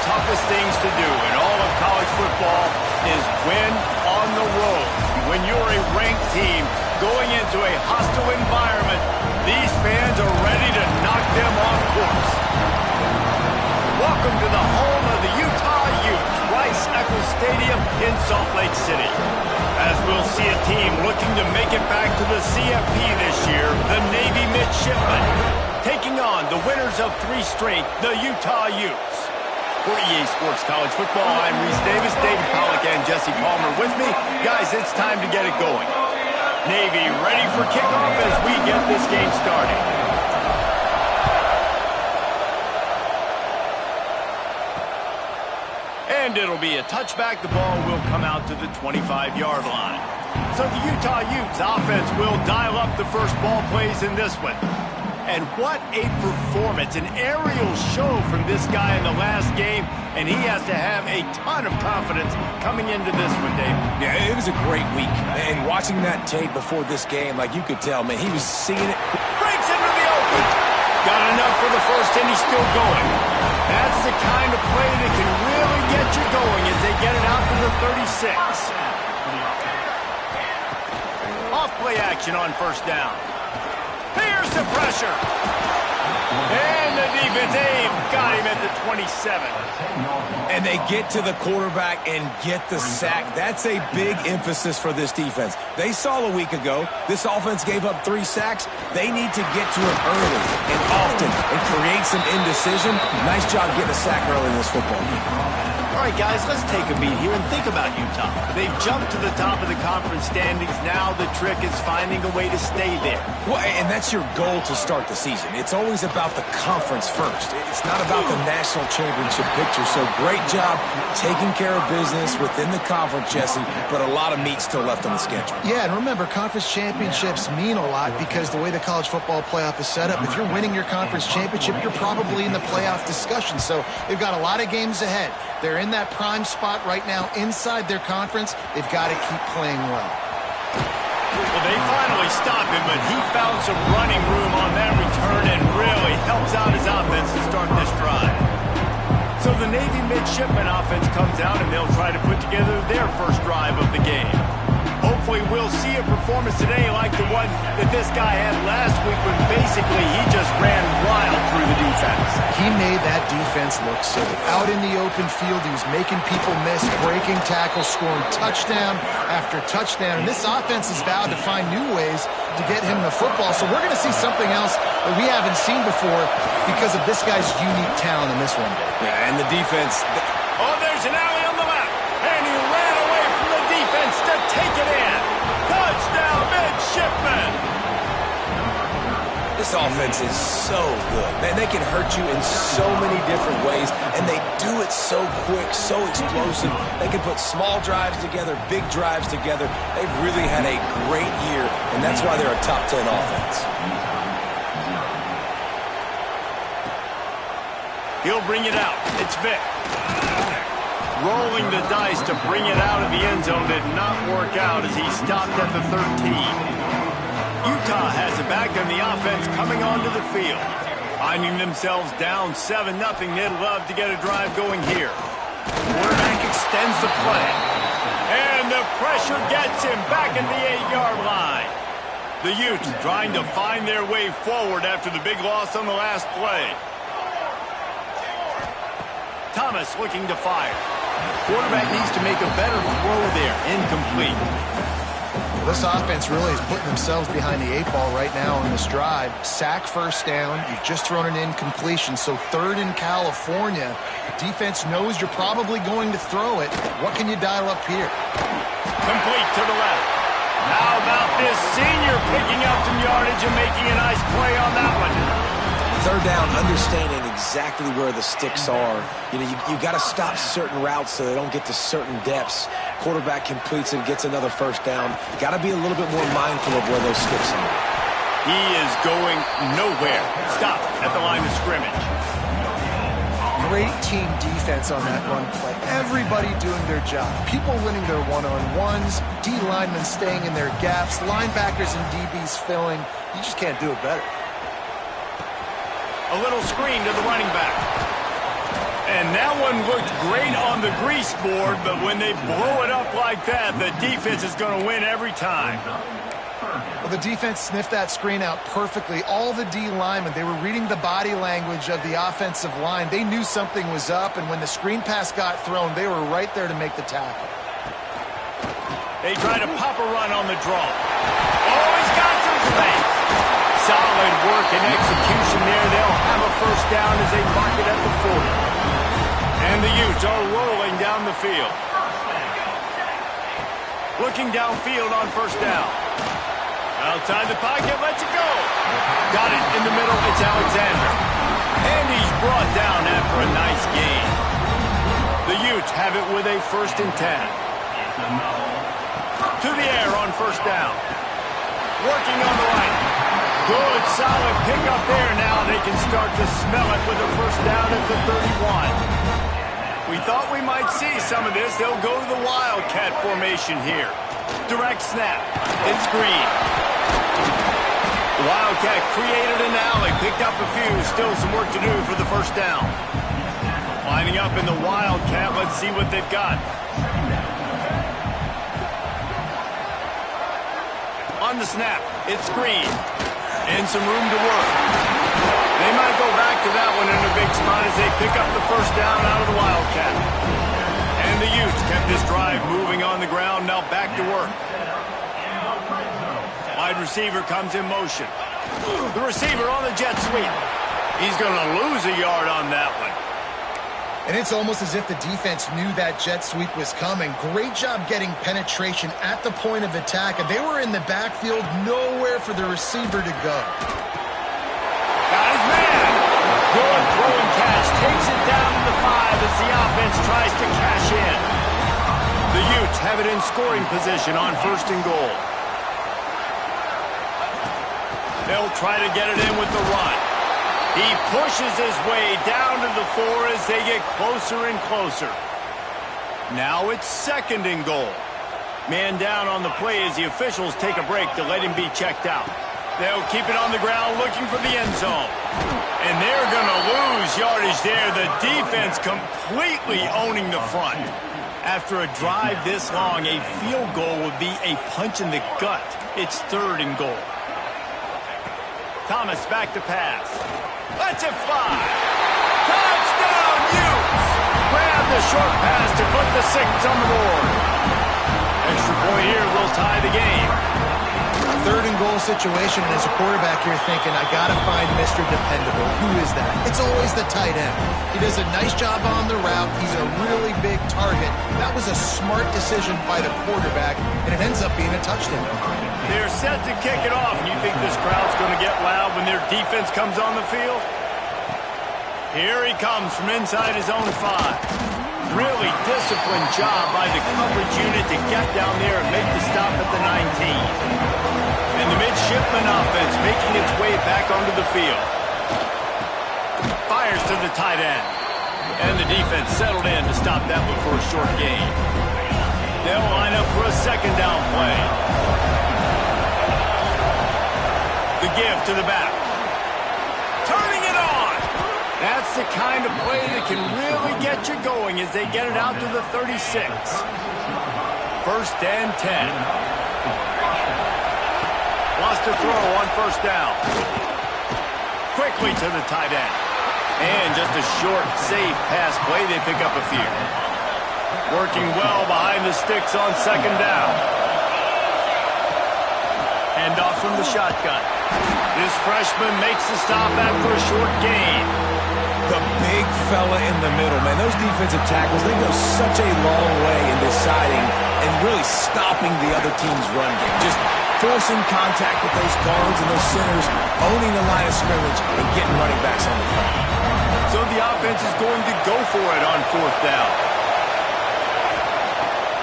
toughest things to do in all of college football is win on the road. When you're a ranked team going into a hostile environment, these fans are ready to knock them off course. Welcome to the home of the Utah Utes, Rice-Eccles Stadium in Salt Lake City. As we'll see a team looking to make it back to the CFP this year, the Navy Midshipmen, taking on the winners of 3 straight, the Utah Utes. For EA Sports College Football, I'm Reese Davis, David Pollack, and Jesse Palmer with me. Guys, it's time to get it going. Navy ready for kickoff as we get this game started. And it'll be a touchback. The ball will come out to the 25-yard line. So the Utah Utes offense will dial up the first ball plays in this one. And what a performance, an aerial show from this guy in the last game, and he has to have a ton of confidence coming into this one, Dave. Yeah, it was a great week. And watching that tape before this game, like you could tell, man, he was seeing it. Breaks into the open. Got enough for the first, and he's still going. That's the kind of play that can really get you going as they get it out to the 36. Off play action on first down. Here's the pressure. And the defense, they've got him at the 27. And they get to the quarterback and get the sack. That's a big emphasis for this defense. They saw a week ago, this offense gave up 3 sacks. They need to get to it early and often and create some indecision. Nice job getting a sack early in this football game. All right, guys, let's take a beat here and think about Utah. They've jumped to the top of the conference standings. Now the trick is finding a way to stay there. Well, and that's your goal to start the season. It's always about the conference first. It's not about the national championship picture. So great job taking care of business within the conference, Jesse, but a lot of meat still left on the schedule. Yeah, and remember, conference championships mean a lot because the way the college football playoff is set up, if you're winning your conference championship, you're probably in the playoff discussion. So they've got a lot of games ahead. They're in that prime spot right now inside their conference. They've got to keep playing well. Well, they finally stopped him, but he found some running room on that return and really helps out his offense to start this drive. So the Navy Midshipmen offense comes out, and they'll try to put together their first drive of the game. Hopefully we'll see a performance today like the one that this guy had last week when basically he just ran wild through the defense. He made that defense look silly. Out in the open field, he was making people miss, breaking tackles, scoring touchdown after touchdown. And this offense is vowed to find new ways to get him the football. So we're going to see something else that we haven't seen before because of this guy's unique talent in this one. Yeah, and the defense. Oh, there's an alley on the left. And he ran away from the defense to take it in. Touchdown, Midshipmen. This offense is so good. Man, they can hurt you in so many different ways, and they do it so quick, so explosive. They can put small drives together, big drives together. They've really had a great year, and that's why they're a top 10 offense. He'll bring it out. It's Vic. Rolling the dice to bring it out of the end zone did not work out as he stopped at the 13. Utah has it back on the offense coming onto the field. Finding themselves down 7-0, they'd love to get a drive going here. Quarterback extends the play. And the pressure gets him back at the 8-yard line. The Utes trying to find their way forward after the big loss on the last play. Thomas looking to fire. Quarterback needs to make a better throw there. Incomplete. This offense really is putting themselves behind the 8 ball right now on this drive. Sack first down. You've just thrown an incompletion. So 3rd in California. Defense knows you're probably going to throw it. What can you dial up here? Complete to the left. How about this senior picking up some yardage and making a nice play on that one? 3rd down, understanding exactly where the sticks are. You know, you got to stop certain routes so they don't get to certain depths. Quarterback completes it, gets another first down. Got to be a little bit more mindful of where those sticks are. He is going nowhere. Stop at the line of scrimmage. Great team defense on that run play. Everybody doing their job. People winning their one-on-ones. D linemen staying in their gaps. Linebackers and DBs filling. You just can't do it better. A little screen to the running back. And that one looked great on the grease board, but when they blow it up like that, the defense is going to win every time. Well, the defense sniffed that screen out perfectly. All the D linemen, they were reading the body language of the offensive line. They knew something was up, and when the screen pass got thrown, they were right there to make the tackle. They try to pop a run on the draw. Oh, he's got some space. Solid work and execution there. They'll have a first down as they mark it at the 40. And the Utes are rolling down the field. Looking downfield on first down. Outside the pocket, lets it go. Got it in the middle, it's Alexander. And he's brought down after a nice gain. The Utes have it with a 1st and 10. To the air on first down. Working on the right. Good, solid pickup there. Now they can start to smell it with a first down at the 31. We thought we might see some of this. They'll go to the Wildcat formation here. Direct snap. It's Green. The Wildcat created an alley, picked up a few. Still some work to do for the first down. Lining up in the Wildcat. Let's see what they've got. On the snap, it's Green. And some room to work. They might go back to that one in a big spot as they pick up the first down out of the Wildcat. And the Utes kept this drive moving on the ground, now back to work. Wide receiver comes in motion. The receiver on the jet sweep. He's going to lose a yard on that one. And it's almost as if the defense knew that jet sweep was coming. Great job getting penetration at the point of attack, and they were in the backfield, nowhere for the receiver to go. Got his man. Good throw and catch. Takes it down to the 5 as the offense tries to cash in. The Utes have it in scoring position on 1st and goal. They'll try to get it in with the run. He pushes his way down to the 4 as they get closer and closer. Now it's 2nd and goal. Man down on the play as the officials take a break to let him be checked out. They'll keep it on the ground looking for the end zone. And they're going to lose yardage there. The defense completely owning the front. After a drive this long, a field goal would be a punch in the gut. It's 3rd and goal. Thomas back to pass. Let's it fly. Touchdown, Utes! Grab the short pass to put the 6 on the board. Extra point here will tie the game. 3rd and goal situation, and as a quarterback, you're thinking, I got to find Mr. Dependable. Who is that? It's always the tight end. He does a nice job on the route. He's a really big target. That was a smart decision by the quarterback, and it ends up being a touchdown. They're set to kick it off, and you think this crowd's going to get loud when their defense comes on the field? Here he comes from inside his own 5. Really disciplined job by the coverage unit to get down there and make the stop at the 19. And the midshipman offense making its way back onto the field. Fires to the tight end. And the defense settled in to stop that one for a short gain. They'll line up for a 2nd down play. The give to the back. Turning it on. That's the kind of play that can really get you going as they get it out to the 36. 1st and 10. Lost a throw on first down. Quickly to the tight end. And just a short, safe pass play. They pick up a few. Working well behind the sticks on 2nd down. Hand off from the shotgun. This freshman makes the stop after a short gain. The big fella in the middle, man. Those defensive tackles, they go such a long way in deciding and really stopping the other team's run game. Just forcing contact with those guards and those centers, owning the line of scrimmage, and getting running backs on the ground. So the offense is going to go for it on 4th down.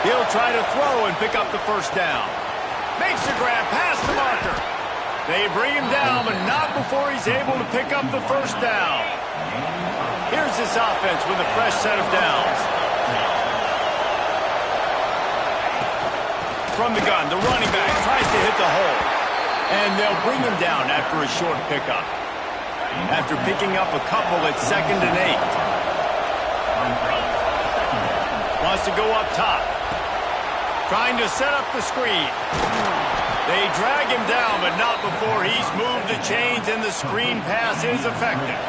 He'll try to throw and pick up the first down. Makes the grab past the marker. They bring him down, but not before he's able to pick up the first down. Here's this offense with a fresh set of downs. From the gun, the running back tries to hit the hole. And they'll bring him down after a short pickup. After picking up a couple at 2nd and 8. Wants to go up top. Trying to set up the screen. They drag him down, but not before he's moved the chains, and the screen pass is effective.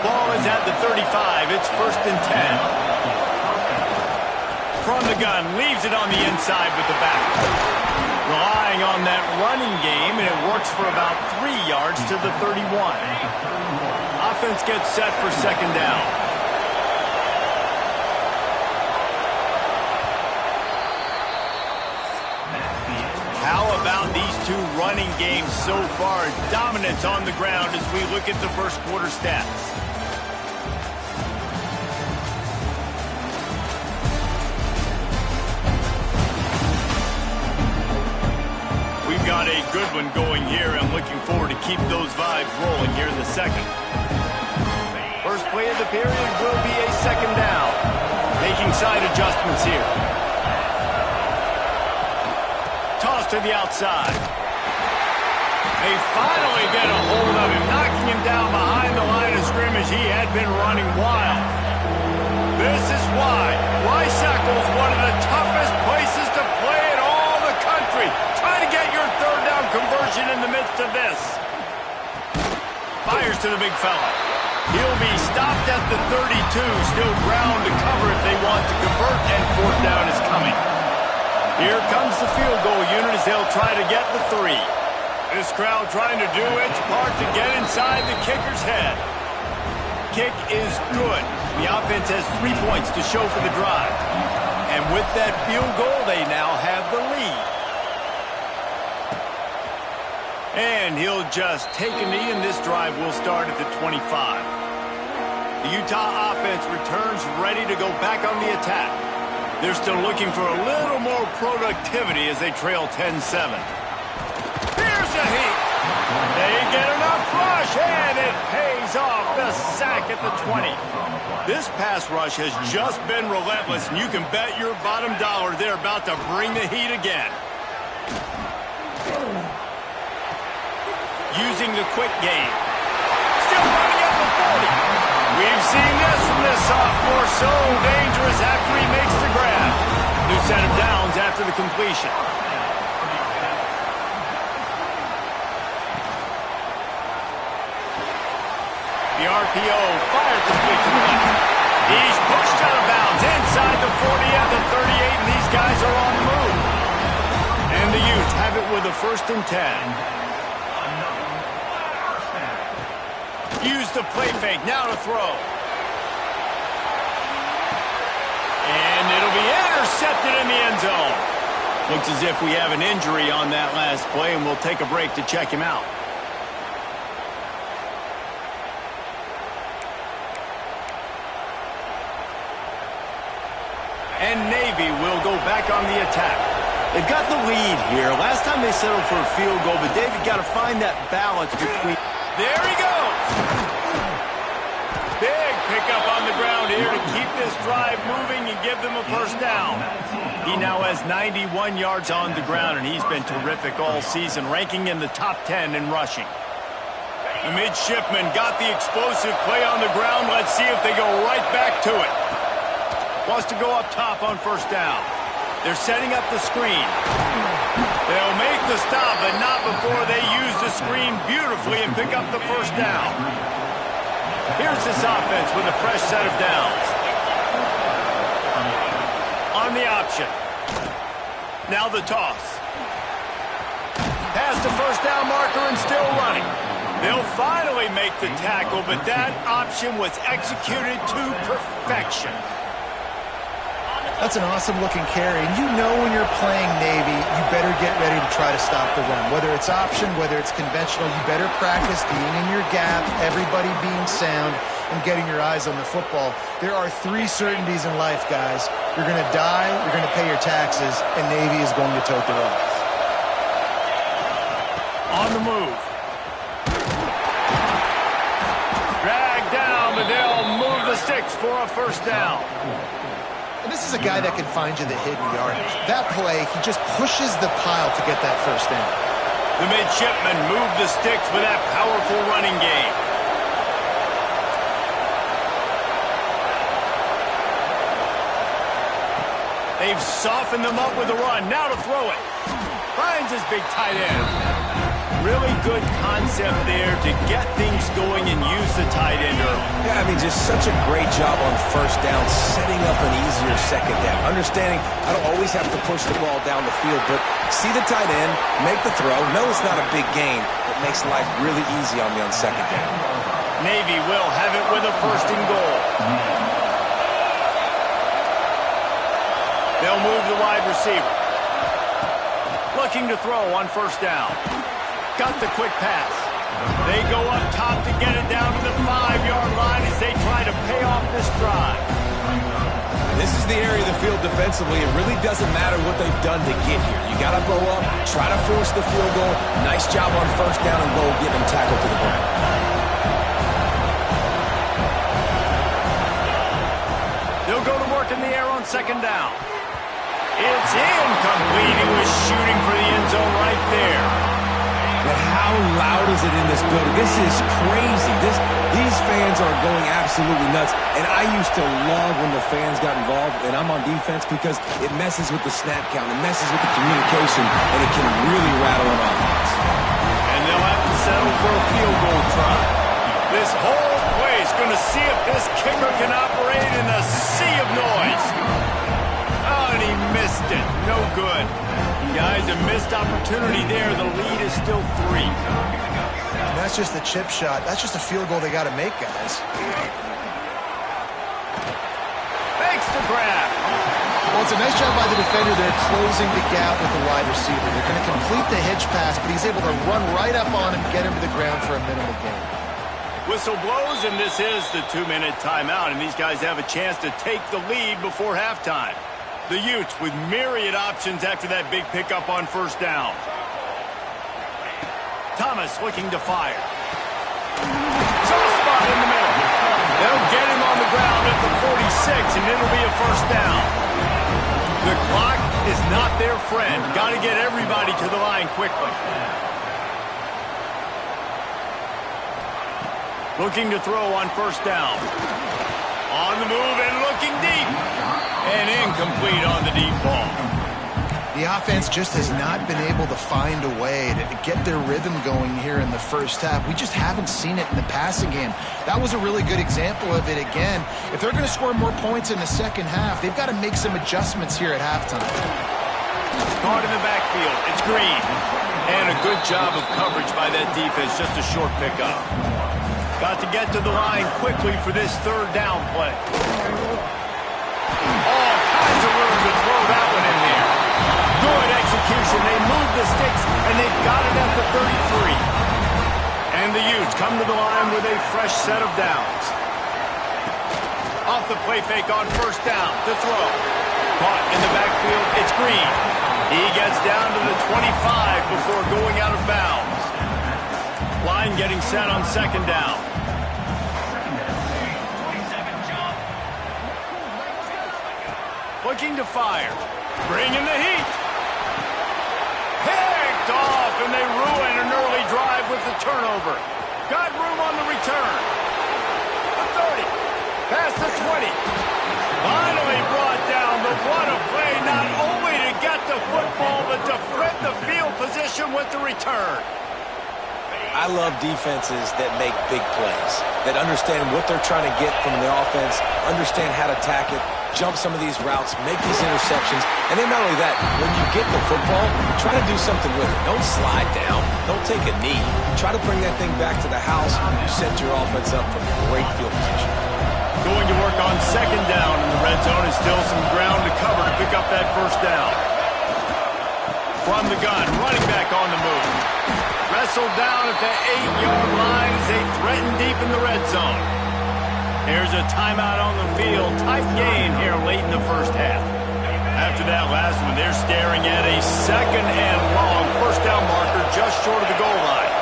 Ball is at the 35. It's 1st and 10. From the gun, leaves it on the inside with the back. Relying on that running game, and it works for about 3 yards to the 31. Offense gets set for 2nd down. How about these two running games so far? Dominance on the ground as we look at the first quarter stats. We've got a good one going here. I'm looking forward to keep those vibes rolling here in the second. First play of the period will be a 2nd down. Making side adjustments here. Toss to the outside. They finally get a hold of him, knocking him down behind the line of scrimmage. He had been running wild. This is why Rice-Eccles is one of the toughest places to play in all the country. Try to get your 3rd down conversion in the midst of this. Fires to the big fella. He'll be stopped at the 32. Still ground to cover if they want to convert, and 4th down is coming. Here comes the field goal unit as they'll try to get the 3. This crowd trying to do its part to get inside the kicker's head. Kick is good. The offense has 3 points to show for the drive. And with that field goal, they now have the lead. And he'll just take a knee, and this drive will start at the 25. The Utah offense returns ready to go back on the attack. They're still looking for a little more productivity as they trail 10-7. Here's a heat. They get enough rush, and it pays off. The sack at the 20. This pass rush has just been relentless, and you can bet your bottom dollar they're about to bring the heat again. Using the quick game. Still running at the 40. We've seen this from this sophomore, so dangerous after he makes the grab. New set of downs after the completion. The RPO fired complete to the left. He's pushed out of bounds inside the 40 at the 38, and these guys are on the move. And the Utes have it with a 1st and 10. Use the play fake, now to throw. And it'll be intercepted in the end zone. Looks as if we have an injury on that last play, and we'll take a break to check him out. And Navy will go back on the attack. They've got the lead here. Last time they settled for a field goal, but David got to find that balance between... There he goes! Big pickup on the ground here to keep this drive moving and give them a 1st down. He now has 91 yards on the ground, and he's been terrific all season, ranking in the top 10 in rushing. The midshipman got the explosive play on the ground. Let's see if they go right back to it. Wants to go up top on 1st down. They're setting up the screen. They'll make the stop, but not before they use the screen beautifully and pick up the 1st down. Here's this offense with a fresh set of downs. On the option. Now the toss. Past the 1st down marker and still running. They'll finally make the tackle, but that option was executed to perfection. That's an awesome-looking carry. And you know when you're playing Navy, you better get ready to try to stop the run. Whether it's option, whether it's conventional, you better practice being in your gap, everybody being sound, and getting your eyes on the football. There are 3 certainties in life, guys. You're going to die, you're going to pay your taxes, and Navy is going to tote the rock. On the move. Drag down, but they'll move the sticks for a 1st down. And this is a guy that can find you the hidden yardage. That play, he just pushes the pile to get that 1st down. The midshipmen move the sticks with that powerful running game. They've softened them up with a run. Now to throw it. Finds his big tight end. Really good concept there to get things going and use the tight end early. Yeah, I mean, just such a great job on first down, setting up an easier second down. Understanding I don't always have to push the ball down the field, but see the tight end, make the throw. No, it's not a big gain, but makes life really easy on me on second down. Navy will have it with a first and goal. They'll move the wide receiver. Looking to throw on first down. Got the quick pass. They go up top to get it down to the 5-yard line as they try to pay off this drive. This is the area of the field defensively. It really doesn't matter what they've done to get here. You got to go up, try to force the field goal. Nice job on first down and goal, getting them tackled to the ground. They'll go to work in the air on second down. It's incomplete. He was shooting for the end zone right there. But how loud is it in this building? This is crazy. These fans are going absolutely nuts. And I used to love when the fans got involved, and I'm on defense, because it messes with the snap count. It messes with the communication, and it can really rattle an offense. And they'll have to settle for a field goal try. This whole place going to see if this kicker can operate in a sea of noise. Oh, and he missed it. No good. Guys, a missed opportunity there. The lead is still 3. And that's just a chip shot. That's just a field goal they got to make, guys. Makes the grab. Well, it's a nice job by the defender. They're closing the gap with the wide receiver. They're going to complete the hitch pass, but he's able to run right up on him, get him to the ground for a minimal gain. Whistle blows, and this is the 2-minute timeout, and these guys have a chance to take the lead before halftime. The Utes with myriad options after that big pickup on first down. Thomas looking to fire. Soft spot in the middle. They'll get him on the ground at the 46, and it'll be a first down. The clock is not their friend. Got to get everybody to the line quickly. Looking to throw on first down. On the move and looking deep. And incomplete on the deep ball. The offense just has not been able to find a way to get their rhythm going here in the first half. We just haven't seen it in the passing game. That was a really good example of it again. If they're going to score more points in the second half, they've got to make some adjustments here at halftime. Caught in the backfield. It's Green. And a good job of coverage by that defense. Just a short pickup. Got to get to the line quickly for this third down play. All kinds of room to throw that one in there. Good execution. They move the sticks, and they've got it at the 33. And the Utes come to the line with a fresh set of downs. Off the play fake on first down to throw. Caught in the backfield. It's Green. He gets down to the 25 before going out of bounds. Line getting set on second down. Looking to fire. Bringing the heat. Picked off, and they ruin an early drive with the turnover. Got room on the return. The 30. Past the 20. Finally brought down, but what a play, not only to get the football, but to flip the field position with the return. I love defenses that make big plays, that understand what they're trying to get from the offense, understand how to attack it, jump some of these routes, make these interceptions, and then not only that, when you get the football, try to do something with it. Don't slide down. Don't take a knee. Try to bring that thing back to the house. You set your offense up for great field position. Going to work on second down in the red zone, and still some ground to cover to pick up that first down. From the gun, running back on the move. Wrestled down at the 8-yard line as they threaten deep in the red zone. Here's a timeout on the field. Tight game here late in the first half. After that last one, they're staring at a second and long first down marker just short of the goal line.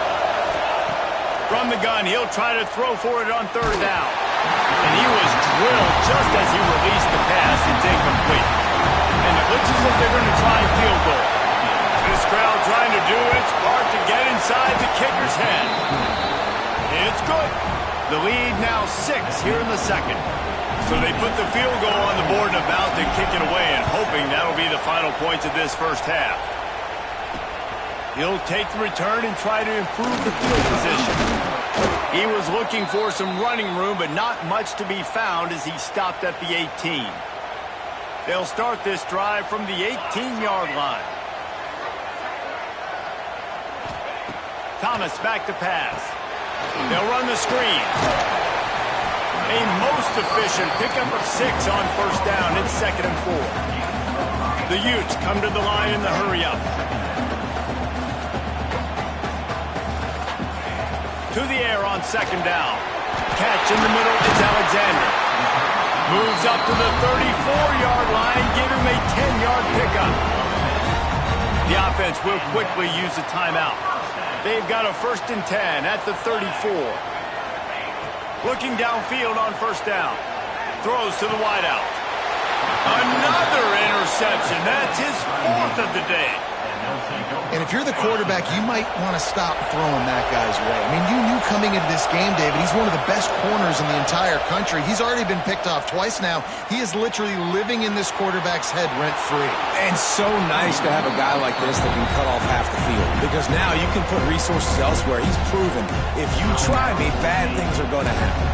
From the gun, he'll try to throw for it on third down. And he was drilled just as he released the pass. It's incomplete. And it looks as if they're going to try a field goal. This crowd trying to do its part to get inside the kicker's head. It's good. The lead now 6 here in the second. So they put the field goal on the board and about to kick it away, and hoping that'll be the final points of this first half. He'll take the return and try to improve the field position. He was looking for some running room, but not much to be found as he stopped at the 18. They'll start this drive from the 18-yard line. Thomas back to pass. They'll run the screen. A most efficient pickup of 6 on first down. It's 2nd and 4. The Utes come to the line in the hurry-up. To the air on 2nd down. Catch in the middle. It's Alexander. Moves up to the 34-yard line. Give him a 10-yard pickup. The offense will quickly use a timeout. They've got a 1st and 10 at the 34. Looking downfield on first down. Throws to the wideout. Another interception. That's his 4th of the day. And if you're the quarterback, you might want to stop throwing that guy's way. I mean, you knew coming into this game, David, he's one of the best corners in the entire country. He's already been picked off twice now. He is literally living in this quarterback's head rent-free. And so nice to have a guy like this that can cut off half the field, because now you can put resources elsewhere. He's proven, if you try me, bad things are going to happen.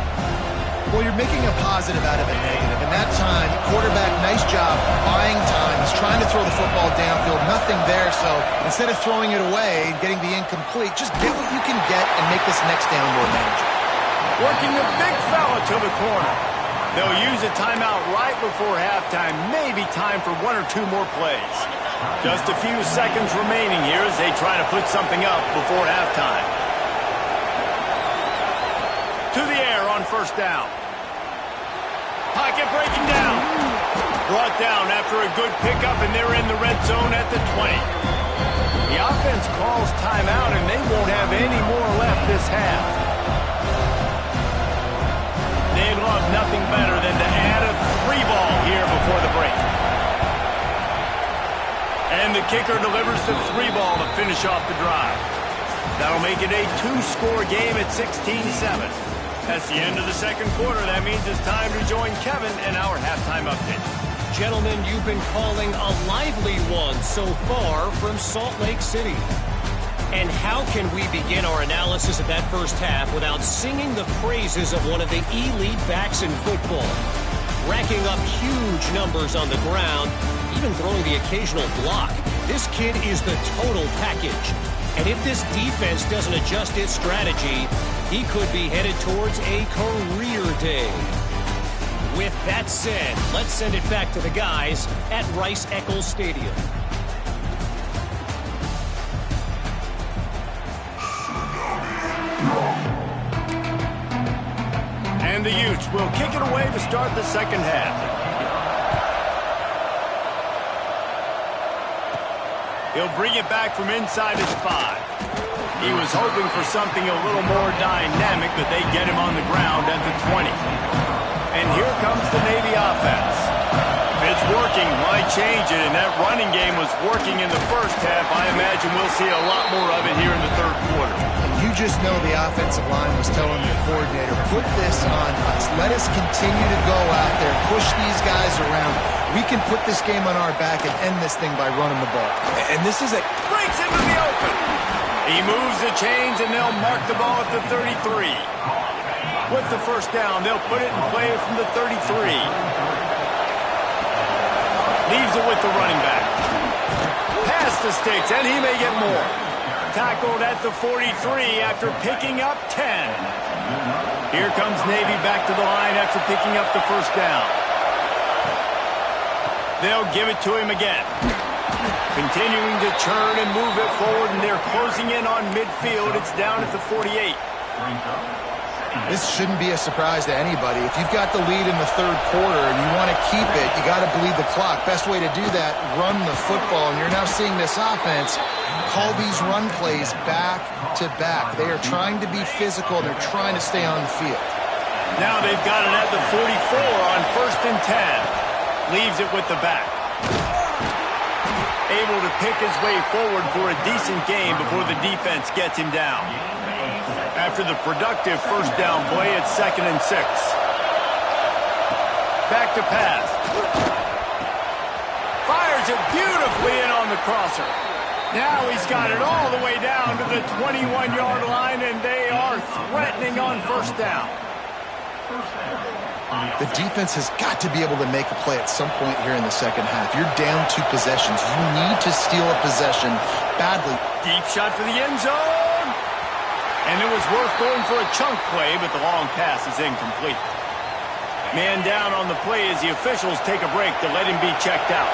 Well, you're making a positive out of a negative. And that time, quarterback, nice job buying time. He's trying to throw the football downfield. Nothing there, so instead of throwing it away and getting the incomplete, just get what you can get and make this next down more manageable. Working the big fella to the corner. They'll use a timeout right before halftime. Maybe time for 1 or 2 more plays. Just a few seconds remaining here as they try to put something up before halftime. To the air on first down. Pocket breaking down. Brought down after a good pickup, and they're in the red zone at the 20. The offense calls timeout, and they won't have any more left this half. They'd love nothing better than to add a 3-ball here before the break. And the kicker delivers the 3-ball to finish off the drive. That'll make it a 2-score game at 16-7. That's the end of the second quarter. That means it's time to join Kevin and our halftime update. Gentlemen, you've been calling a lively one so far from Salt Lake City. And how can we begin our analysis of that first half without singing the praises of one of the elite backs in football? Racking up huge numbers on the ground, even throwing the occasional block. This kid is the total package. And if this defense doesn't adjust its strategy, he could be headed towards a career day. With that said, let's send it back to the guys at Rice-Eccles Stadium. And the Utes will kick it away to start the second half. He'll bring it back from inside his 5. He was hoping for something a little more dynamic, but they get him on the ground at the 20. And here comes the Navy offense. If it's working, why change it? And that running game was working in the first half. I imagine we'll see a lot more of it here in the third quarter. And you just know the offensive line was telling the coordinator, put this on us. Let us continue to go out there, push these guys around. We can put this game on our back and end this thing by running the ball. And this is a... breaks into the open. He moves the chains, and they'll mark the ball at the 33. With the first down, they'll put it in play from the 33. Leaves it with the running back. Past the sticks, and he may get more. Tackled at the 43 after picking up 10. Here comes Navy back to the line after picking up the first down. They'll give it to him again. Continuing to turn and move it forward, and they're closing in on midfield. It's down at the 48. This shouldn't be a surprise to anybody. If you've got the lead in the third quarter and you want to keep it, you got to bleed the clock. Best way to do that, run the football. And you're now seeing this offense call these run plays back to back. They are trying to be physical. They're trying to stay on the field. Now they've got it at the 44 on 1st and 10. Leaves it with the back. Able to pick his way forward for a decent game before the defense gets him down. After the productive first down play, it's 2nd and 6. to pass. Fires it beautifully in on the crosser. Now he's got it all the way down to the 21-yard line, and they are threatening on first down. The defense has got to be able to make a play at some point here in the second half. You're down 2 possessions. You need to steal a possession badly. Deep shot for the end zone. And it was worth going for a chunk play, but the long pass is incomplete. Man down on the play as the officials take a break to let him be checked out.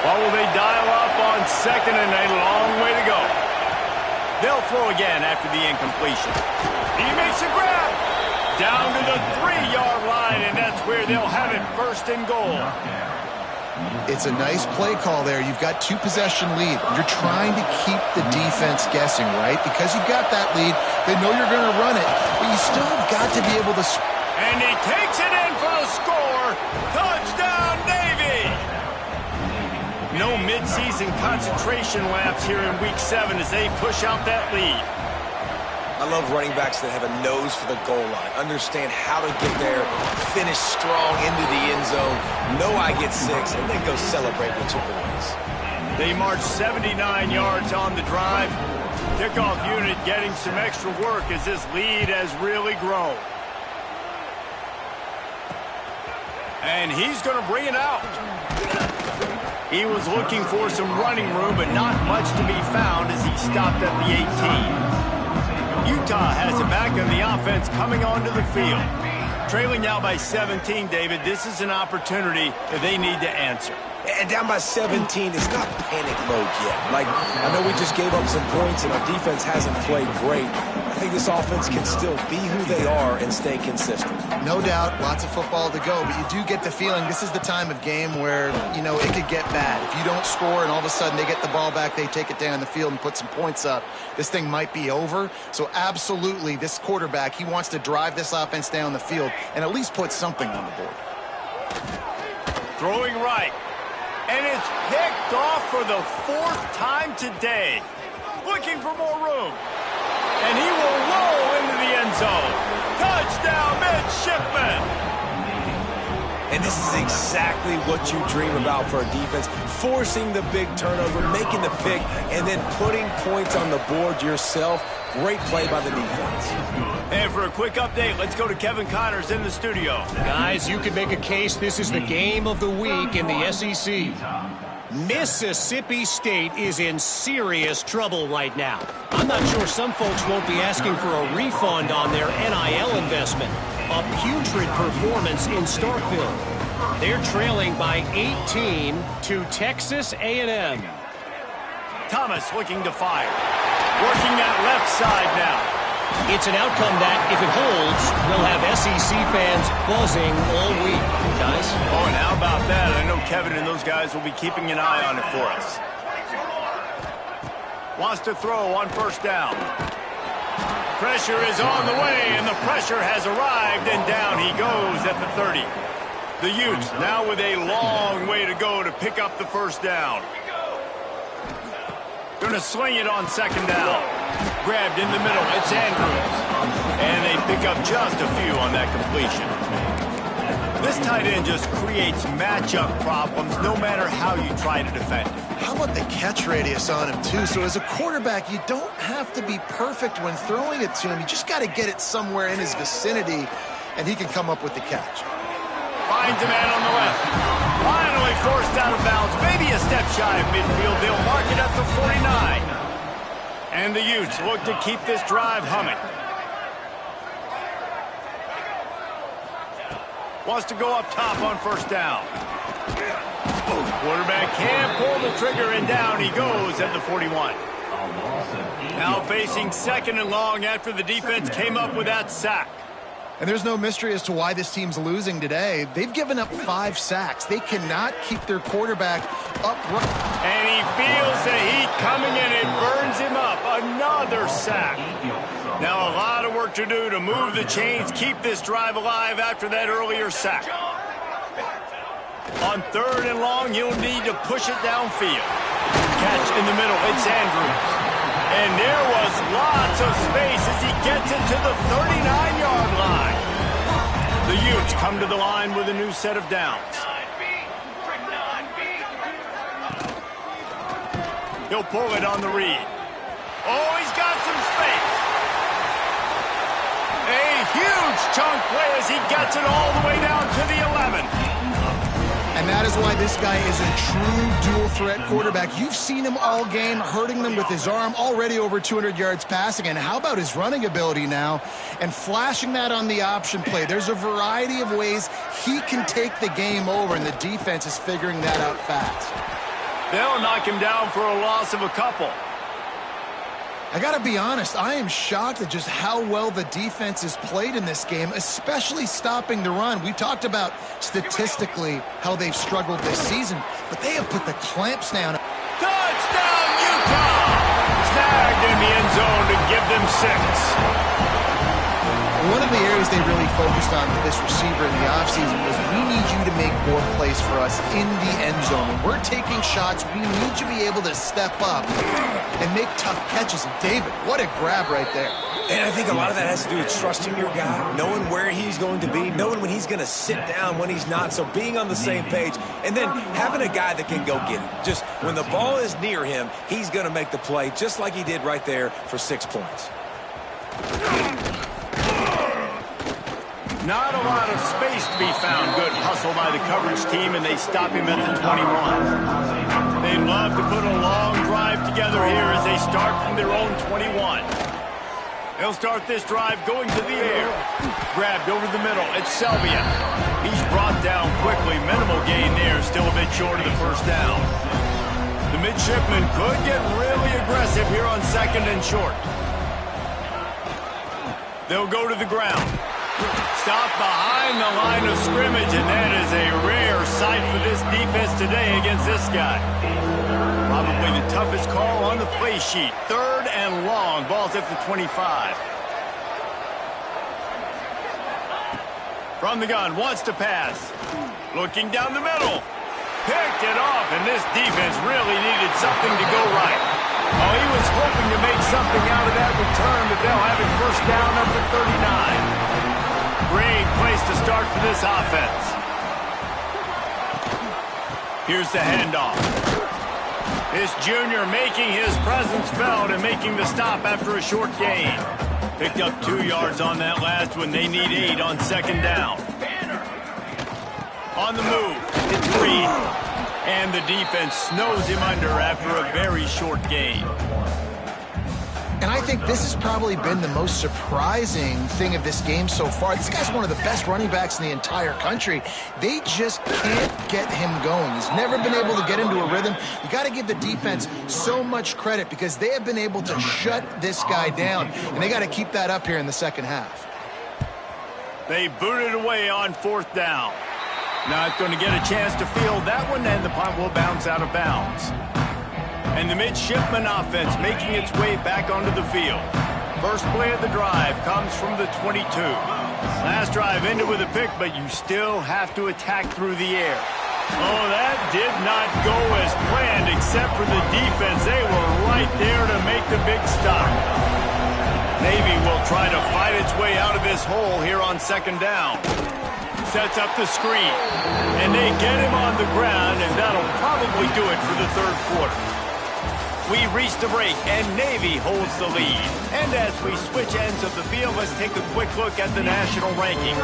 What will they dial up on second and a long way to go? They'll throw again after the incompletion. He makes a grab. Down to the 3-yard line, and that's where they'll have it first and goal. It's a nice play call there. You've got 2-possession lead. You're trying to keep the defense guessing, right? Because you've got that lead, they know you're going to run it, but you still have got to be able to... And he takes it in for the score. Touchdown, Navy! No midseason concentration laps here in Week 7 as they push out that lead. I love running backs that have a nose for the goal line, understand how to get there, finish strong into the end zone, know I get 6, and then go celebrate with your boys. They march 79 yards on the drive. Kickoff unit getting some extra work as this lead has really grown. And he's going to bring it out. He was looking for some running room, but not much to be found as he stopped at the 18. Utah has it back on the offense coming onto the field. Trailing now by 17, David. This is an opportunity that they need to answer. And down by 17, it's not panic mode yet. Like, I know we just gave up some points and our defense hasn't played great. I think this offense can still be who they are and stay consistent. No doubt, lots of football to go, but you do get the feeling this is the time of game where, you know, it could get bad. If you don't score and all of a sudden they get the ball back, they take it down the field and put some points up, this thing might be over. So absolutely, this quarterback, he wants to drive this offense down the field and at least put something on the board. Throwing right. And it's picked off for the 4th time today. Looking for more room. And he will roll into the end zone. Touchdown, Midshipman. And this is exactly what you dream about for a defense. Forcing the big turnover, making the pick, and then putting points on the board yourself. Great play by the defense. And for a quick update, let's go to Kevin Connors in the studio. Guys, you could make a case this is the game of the week in the SEC. Mississippi State is in serious trouble right now. I'm not sure some folks won't be asking for a refund on their NIL investment. A putrid performance in Starkville. They're trailing by 18 to Texas A&M. Thomas looking to fire. Working that left side now. It's an outcome that, if it holds, will have SEC fans buzzing all week, guys. Oh, and how about that? I know Kevin and those guys will be keeping an eye on it for us. Wants to throw on first down. Pressure is on the way, and the pressure has arrived, and down he goes at the 30. The Utes now with a long way to go to pick up the first down. Going to sling it on second down. Grabbed in the middle. It's Andrews. And they pick up just a few on that completion. This tight end just creates matchup problems no matter how you try to defend it. How about the catch radius on him, too? So as a quarterback, you don't have to be perfect when throwing it to him. You just got to get it somewhere in his vicinity, and he can come up with the catch. Finds a man on the left. Finally forced out of bounds. Maybe a step shy of midfield. They'll mark it at the 49. And the Utes look to keep this drive humming. Wants to go up top on first down. Quarterback can't pull the trigger, and down he goes at the 41. Now facing second and long after the defense came up with that sack. And there's no mystery as to why this team's losing today. They've given up 5 sacks. They cannot keep their quarterback upright. And he feels the heat coming in. It burns him up. Another sack. Now a lot of work to do to move the chains, keep this drive alive after that earlier sack. On third and long, he'll need to push it downfield. Catch in the middle. It's Andrews. And there was lots of space as he gets it to the 39-yard line. The Utes come to the line with a new set of downs. He'll pull it on the read. Oh, he's got some space. A huge chunk play as he gets it all the way down to the 11. And that is why this guy is a true dual-threat quarterback. You've seen him all game, hurting them with his arm, already over 200 yards passing. And how about his running ability now? And flashing that on the option play. There's a variety of ways he can take the game over, and the defense is figuring that out fast. They'll knock him down for a loss of a couple. I got to be honest, I am shocked at just how well the defense has played in this game, especially stopping the run. We talked about statistically how they've struggled this season, but they have put the clamps down. Touchdown, Utah! Snagged in the end zone to give them 6. One of the areas they really focused on with this receiver in the offseason was, we need you to make more plays for us in the end zone. When we're taking shots, we need you to be able to step up and make tough catches. And David, what a grab right there. And I think a lot of that has to do with trusting your guy, knowing where he's going to be, knowing when he's going to sit down, when he's not, so being on the same page, and then having a guy that can go get it. Just when the ball is near him, he's going to make the play, just like he did right there for 6 points. Not a lot of space to be found. Good hustle by the coverage team, and they stop him at the 21. They'd love to put a long drive together here as they start from their own 21. They'll start this drive going to the air. Grabbed over the middle. It's Selvia. He's brought down quickly. Minimal gain there. Still a bit short of the first down. The midshipmen could get really aggressive here on 2nd and short. They'll go to the ground. Stop behind the line of scrimmage, and that is a rare sight for this defense today against this guy. Probably the toughest call on the play sheet. 3rd and long. Ball's at the 25. From the gun, wants to pass. Looking down the middle. Picked it off, and this defense really needed something to go right. Oh, he was hoping to make something out of that return, but they'll have it first down up to 39. Great place to start for this offense. Here's the handoff. This junior making his presence felt and making the stop after a short gain. Picked up 2 yards on that last one. They need 8 on 2nd down. On the move, it's Reed. And the defense snows him under after a very short gain. And I think this has probably been the most surprising thing of this game so far. This guy's one of the best running backs in the entire country. They just can't get him going. He's never been able to get into a rhythm. You got to give the defense so much credit because they have been able to shut this guy down. And they got to keep that up here in the second half. They booted away on 4th down. Not going to get a chance to field that one, and the punt will bounce out of bounds. And the midshipman offense making its way back onto the field. First play of the drive comes from the 22. Last drive ended with a pick, but you still have to attack through the air. Oh, that did not go as planned, except for the defense. They were right there to make the big stop. Navy will try to fight its way out of this hole here on 2nd down. Sets up the screen. And they get him on the ground, and that'll probably do it for the 3rd quarter. We reach the break, and Navy holds the lead. And as we switch ends of the field, let's take a quick look at the national rankings.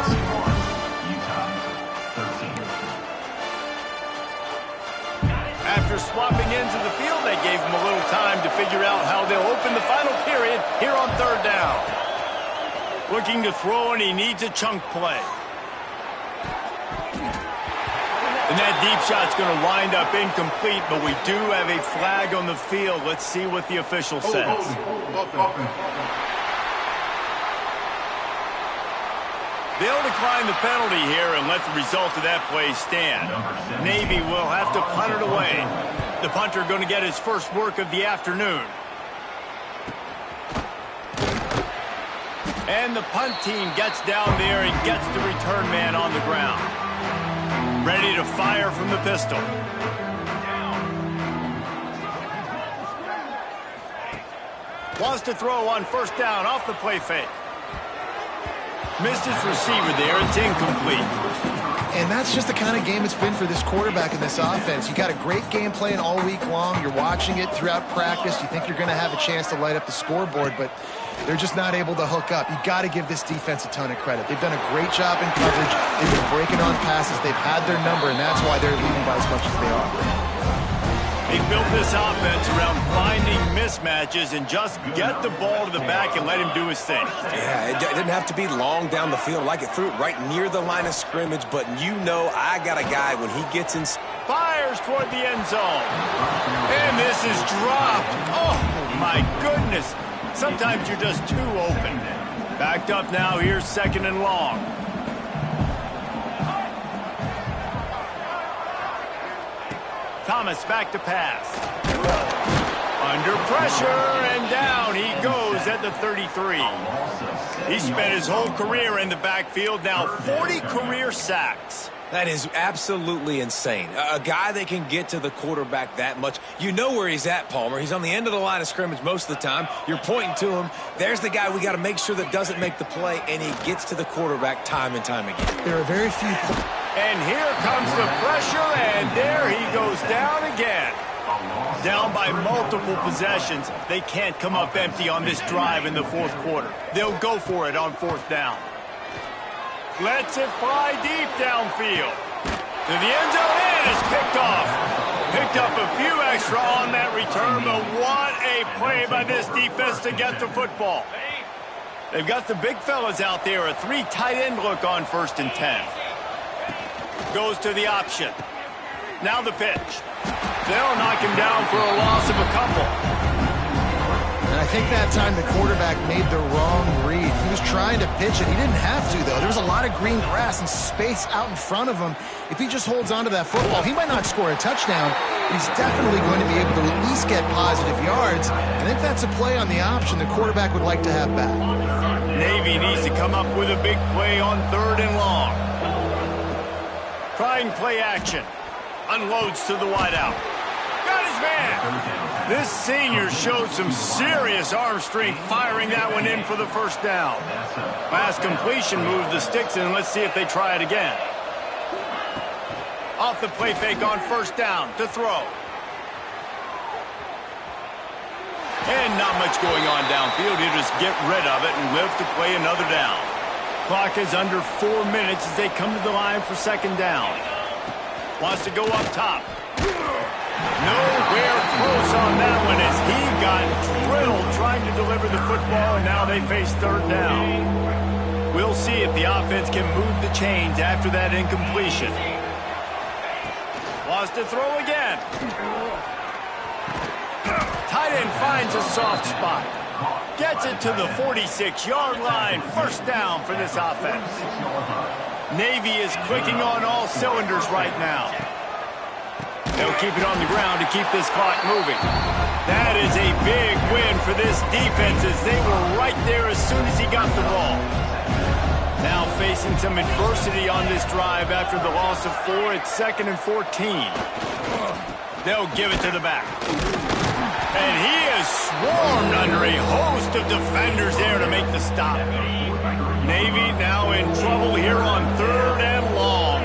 After swapping ends of the field, they gave them a little time to figure out how they'll open the final period here on 3rd down. Looking to throw, and he needs a chunk play. And that deep shot's going to wind up incomplete, but we do have a flag on the field. Let's see what the official says. They'll decline the penalty here and let the result of that play stand. Navy will have to punt it away. The punter going to get his first work of the afternoon. And the punt team gets down there and gets the return man on the ground. Ready to fire from the pistol. Wants to throw on 1st down off the play fake. Missed his receiver there. It's incomplete. And that's just the kind of game it's been for this quarterback in this offense. You got a great game plan all week long. You're watching it throughout practice. You think you're going to have a chance to light up the scoreboard, but they're just not able to hook up. You got to give this defense a ton of credit. They've done a great job in coverage. They've been breaking on passes. They've had their number, and that's why they're leading by as much as they are. They built this offense around finding mismatches and just get the ball to the back and let him do his thing. Yeah, it didn't have to be long down the field. Like it threw it right near the line of scrimmage, but you know I got a guy when he gets in. Fires toward the end zone. And this is dropped. Oh, my goodness. Sometimes you're just too open. Backed up now. Here's 2nd and long. Thomas back to pass. Under pressure, and down he goes at the 33. He spent his whole career in the backfield, now 40 career sacks. That is absolutely insane. A guy that can get to the quarterback that much. You know where he's at, Palmer. He's on the end of the line of scrimmage most of the time. You're pointing to him. There's the guy we got to make sure that doesn't make the play, and he gets to the quarterback time and time again. There are very few. And here comes the pressure, and there he goes down again. Down by multiple possessions. They can't come up empty on this drive in the 4th quarter. They'll go for it on 4th down. Lets it fly deep downfield. To the end zone, and it's picked off. Picked up a few extra on that return, but what a play by this defense to get the football. They've got the big fellas out there, a 3 tight end look on 1st and 10. Goes to the option. Now the pitch. They'll knock him down for a loss of a couple. And I think that time the quarterback made the wrong read. He was trying to pitch it. He didn't have to, though. There was a lot of green grass and space out in front of him. If he just holds on to that football, he might not score a touchdown, but he's definitely going to be able to at least get positive yards. I think that's a play on the option the quarterback would like to have back. Navy needs to come up with a big play on 3rd and long. Trying play action. Unloads to the wideout. Got his man. This senior showed some serious arm strength firing that one in for the 1st down. Pass completion moved the sticks in. Let's see if they try it again. Off the play fake on 1st down to throw. And not much going on downfield. He'll just get rid of it and live to play another down. Clock is under 4 minutes as they come to the line for 2nd down. Wants to go up top. Nowhere close on that one as he got drilled trying to deliver the football, and now they face 3rd down. We'll see if the offense can move the chains after that incompletion. Wants to throw again. Tight end finds a soft spot. Gets it to the 46-yard line. 1st down for this offense. Navy is clicking on all cylinders right now. They'll keep it on the ground to keep this clock moving. That is a big win for this defense as they were right there as soon as he got the ball. Now facing some adversity on this drive after the loss of 4. It's 2nd and 14. They'll give it to the back. And he is swarmed under a host of defenders there to make the stop. Navy now in trouble here on 3rd and long.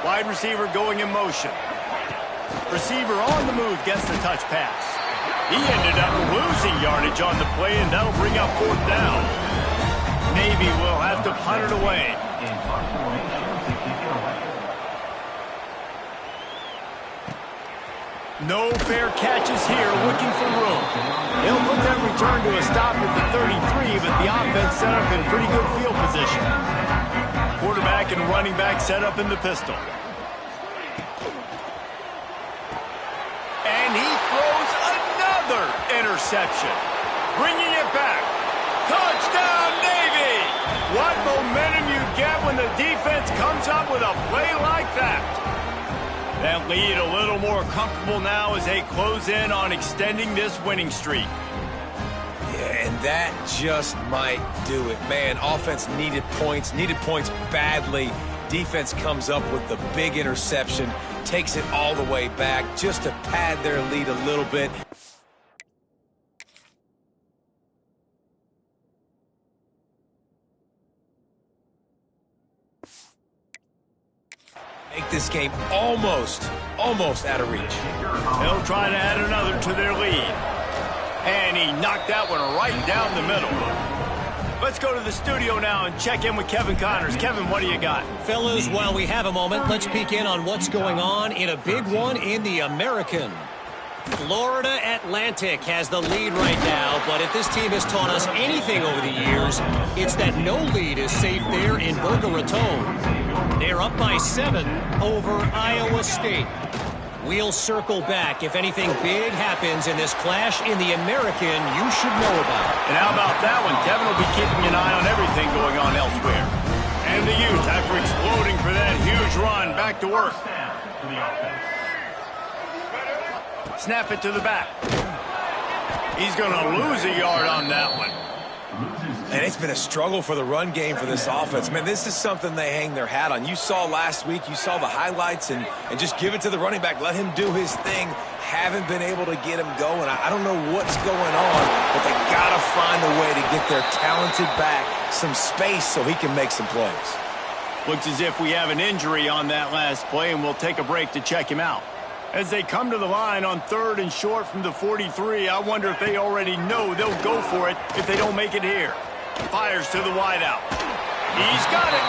Wide receiver going in motion. Receiver on the move gets the touch pass. He ended up losing yardage on the play, and that'll bring up 4th down. Navy will have to punt it away. No fair catches here, looking for room. He'll put that return to a stop at the 33, but the offense set up in pretty good field position. Quarterback and running back set up in the pistol. And he throws another interception. Bringing it back. Touchdown, Navy! What momentum you get when the defense comes up with a play like that. That lead a little more comfortable now as they close in on extending this winning streak. Yeah, and that just might do it. Man, offense needed points badly. Defense comes up with the big interception, takes it all the way back just to pad their lead a little bit. make this game almost out of reach. They'll try to add another to their lead. And he knocked that one right down the middle. Let's go to the studio now and check in with Kevin Connors. Kevin, what do you got? Fellas, while we have a moment, let's peek in on what's going on in a big one in the American. Florida Atlantic has the lead right now, but if this team has taught us anything over the years, it's that no lead is safe there in Boca Raton. They're up by 7 over Iowa State. We'll circle back if anything big happens in this clash in the American you should know about. And how about that one? Kevin will be keeping an eye on everything going on elsewhere. And the Utes, after exploding for that huge run, back to work. Snap it to the back. He's going to lose a yard on that one. And it's been a struggle for the run game for this offense. Man, this is something they hang their hat on. You saw last week, you saw the highlights, and just give it to the running back. Let him do his thing. Haven't been able to get him going. I don't know what's going on, but they got to find a way to get their talented back some space so he can make some plays. Looks as if we have an injury on that last play, and we'll take a break to check him out. As they come to the line on 3rd and short from the 43, I wonder if they already know they'll go for it if they don't make it here. Fires to the wideout. He's got it.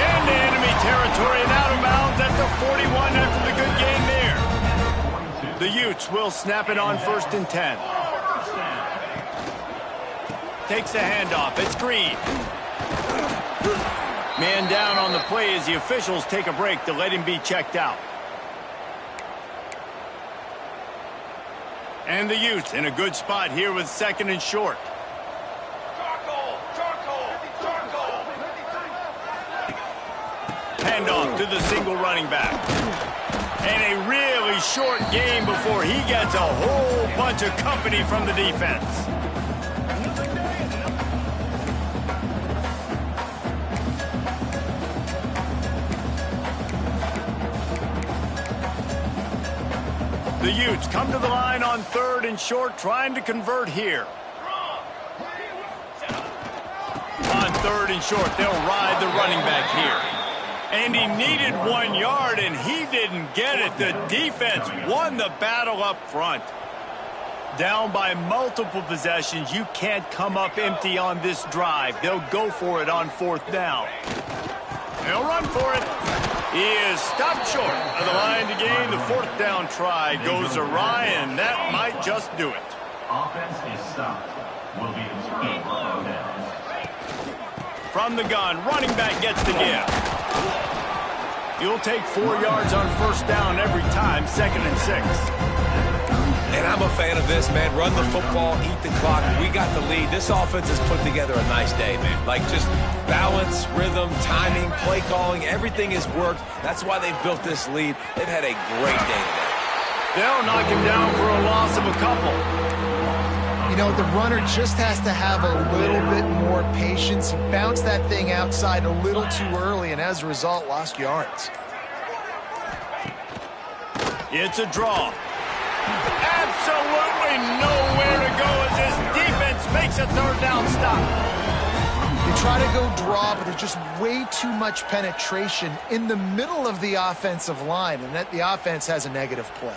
Into enemy territory and out of bounds at the 41 after the good game there. The Utes will snap it on 1st and 10. Takes the handoff. It's Green. Man down on the play as the officials take a break to let him be checked out. And the Utes in a good spot here with 2nd and short. Handoff to the single running back. And a really short game before he gets a whole bunch of company from the defense. The Utes come to the line on 3rd and short, trying to convert here. On 3rd and short, they'll ride the running back here. And he needed 1 yard, and he didn't get it. The defense won the battle up front. Down by multiple possessions, you can't come up empty on this drive. They'll go for it on 4th down. They'll run for it. He is stopped short of the line to gain. The 4th down try goes awry, and that might just do it. Offense is stopped. Will be returned on downs. From the gun, running back gets the give. You'll take 4 yards on 1st down every time, 2nd and 6. And I'm a fan of this, man. Run the football, eat the clock. We got the lead. This offense has put together a nice day, man. Like just balance, rhythm, timing, play calling, everything has worked. That's why they've built this lead. They've had a great day today. They'll knock him down for a loss of a couple. You know, the runner just has to have a little bit more patience. He bounced that thing outside a little too early, and as a result, lost yards. It's a draw. Absolutely nowhere to go as this defense makes a 3rd down stop. They try to go draw, but there's just way too much penetration in the middle of the offensive line, and that the offense has a negative play.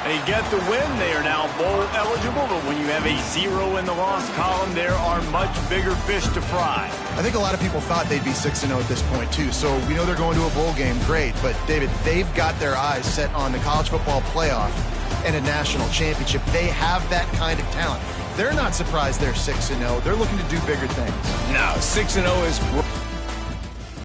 They get the win. They are now bowl eligible, but when you have a 0 in the loss column, there are much bigger fish to fry. I think a lot of people thought they'd be 6-0 at this point, too. So we know they're going to a bowl game. Great. But, David, they've got their eyes set on the college football playoff and a national championship. They have that kind of talent. They're not surprised they're 6-0. They're looking to do bigger things. No, 6-0 is great.